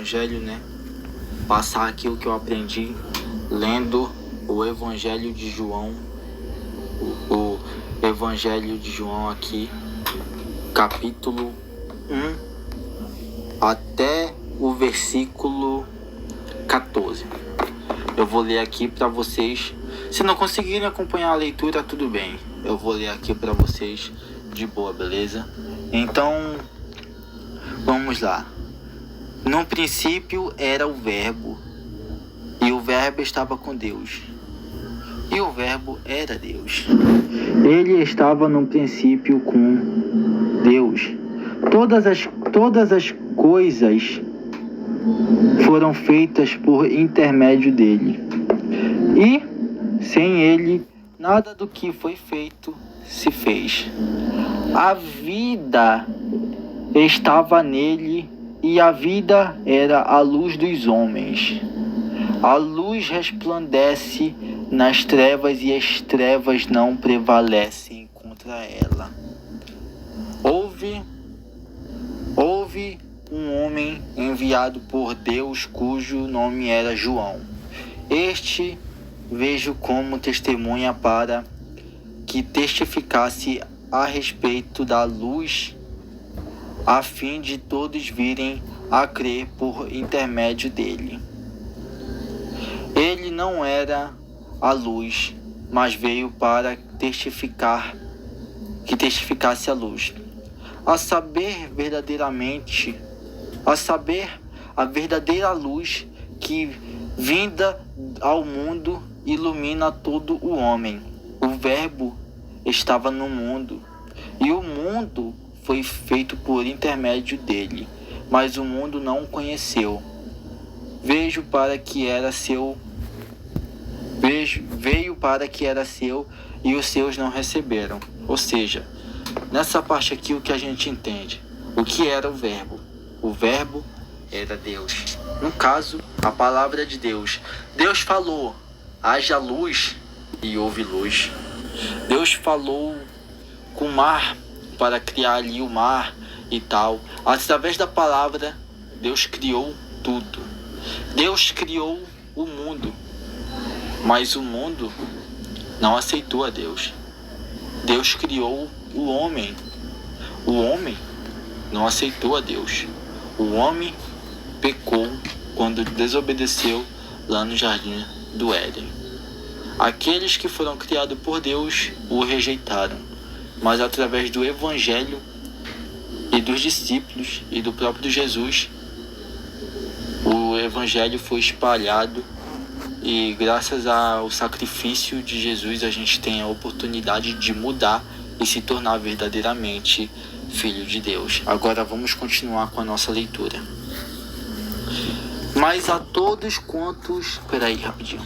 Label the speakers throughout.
Speaker 1: evangelho, né? Passar aqui o que eu aprendi lendo o evangelho de João. O evangelho de João aqui, capítulo 1 até o versículo 14. Eu vou ler aqui para vocês. Se não conseguirem acompanhar a leitura, tudo bem. Eu vou ler aqui para vocês de boa, beleza? Então, vamos lá. No princípio era o Verbo, e o Verbo estava com Deus, e o Verbo era Deus. Ele estava no princípio com Deus. Todas as coisas foram feitas por intermédio dele. E sem ele, nada do que foi feito se fez. A vida estava nele, e a vida era a luz dos homens. A luz resplandece nas trevas, e as trevas não prevalecem contra ela. Houve um homem enviado por Deus, cujo nome era João. Este veio como testemunha para que testificasse a respeito da luz, a fim de todos virem a crer por intermédio dele. Ele não era a luz, mas veio para que testificasse a luz. A saber a verdadeira luz que, vinda ao mundo, ilumina todo o homem. O Verbo estava no mundo, e o mundo foi feito por intermédio dele, mas o mundo não o conheceu. Veio para que era seu, e os seus não receberam. Ou seja, nessa parte aqui o que a gente entende? O que era o Verbo? O Verbo era Deus. No caso, a palavra de Deus. Deus falou, haja luz, e houve luz. Deus falou com o mar, para criar ali o mar e tal. Através da palavra, Deus criou tudo. Deus criou o mundo, mas o mundo não aceitou a Deus. Deus criou o homem. O homem não aceitou a Deus. O homem pecou quando desobedeceu lá no jardim do Éden. Aqueles que foram criados por Deus o rejeitaram, mas através do evangelho e dos discípulos e do próprio Jesus, o evangelho foi espalhado, e graças ao sacrifício de Jesus a gente tem a oportunidade de mudar e se tornar verdadeiramente filho de Deus. Agora vamos continuar com a nossa leitura. Mas a todos quantos... Peraí, rapidinho.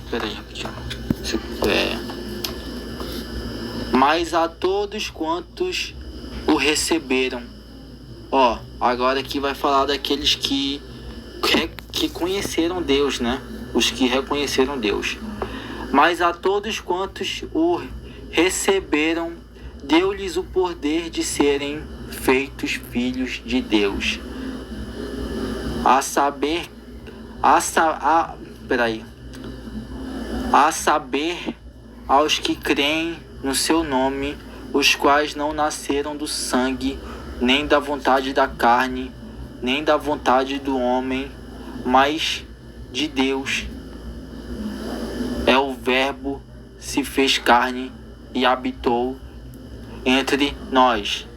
Speaker 1: Mas a todos quantos o receberam. Agora aqui vai falar daqueles que conheceram Deus, né? Os que reconheceram Deus. Mas a todos quantos o receberam, deu-lhes o poder de serem feitos filhos de Deus. A saber, aos que creem no seu nome, os quais não nasceram do sangue, nem da vontade da carne, nem da vontade do homem, mas de Deus. O Verbo se fez carne e habitou entre nós.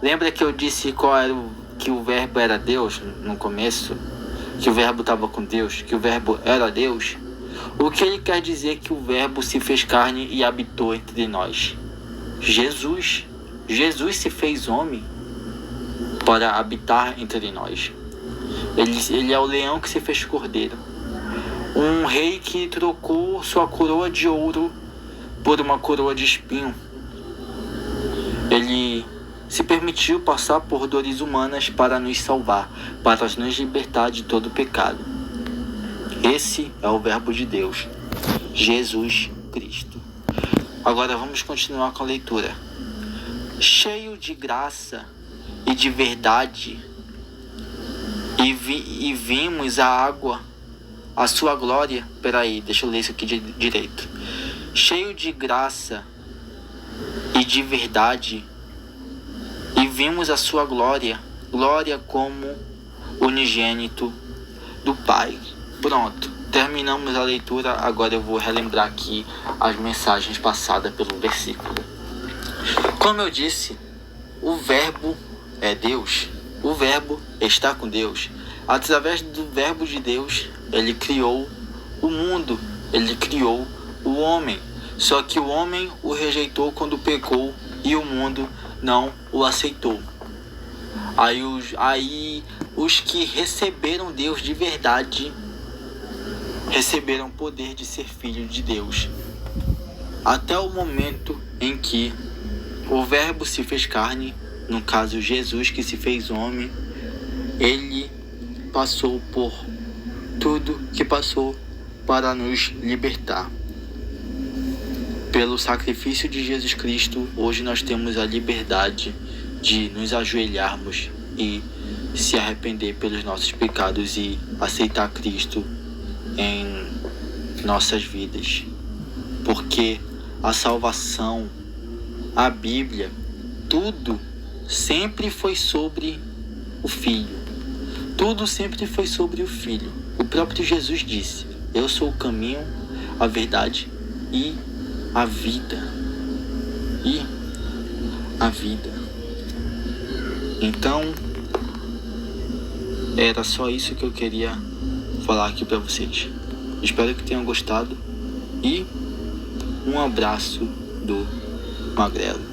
Speaker 1: Lembra que eu disse que o Verbo era Deus no começo? Que o Verbo estava com Deus, que o Verbo era Deus? O que ele quer dizer que o Verbo se fez carne e habitou entre nós? Jesus se fez homem para habitar entre nós. Ele é o leão que se fez cordeiro. Um rei que trocou sua coroa de ouro por uma coroa de espinho. Ele se permitiu passar por dores humanas para nos salvar, para nos libertar de todo pecado. Esse é o Verbo de Deus, Jesus Cristo. Agora vamos continuar com a leitura. Cheio de graça e de verdade, e vimos a água, a sua glória. Peraí, deixa eu ler isso aqui direito. Cheio de graça e de verdade, e vimos a sua glória, glória como unigênito do Pai. Pronto, terminamos a leitura. Agora eu vou relembrar aqui as mensagens passadas pelo versículo. Como eu disse, o verbo é Deus. O verbo está com Deus. Através do verbo de Deus, ele criou o mundo, ele criou o homem. Só que o homem o rejeitou quando pecou e o mundo não o aceitou. Aí os que receberam Deus de verdade receberam o poder de ser filho de Deus. Até o momento em que o verbo se fez carne, no caso Jesus que se fez homem, ele passou por tudo que passou para nos libertar. Pelo sacrifício de Jesus Cristo, hoje nós temos a liberdade de nos ajoelharmos e se arrepender pelos nossos pecados e aceitar Cristo em nossas vidas. Porque a salvação, a Bíblia, tudo sempre foi sobre o Filho. Tudo sempre foi sobre o Filho. O próprio Jesus disse: eu sou o caminho, a verdade e a vida. Então, era só isso que eu queria falar aqui para vocês. Espero que tenham gostado e um abraço do Magrelo.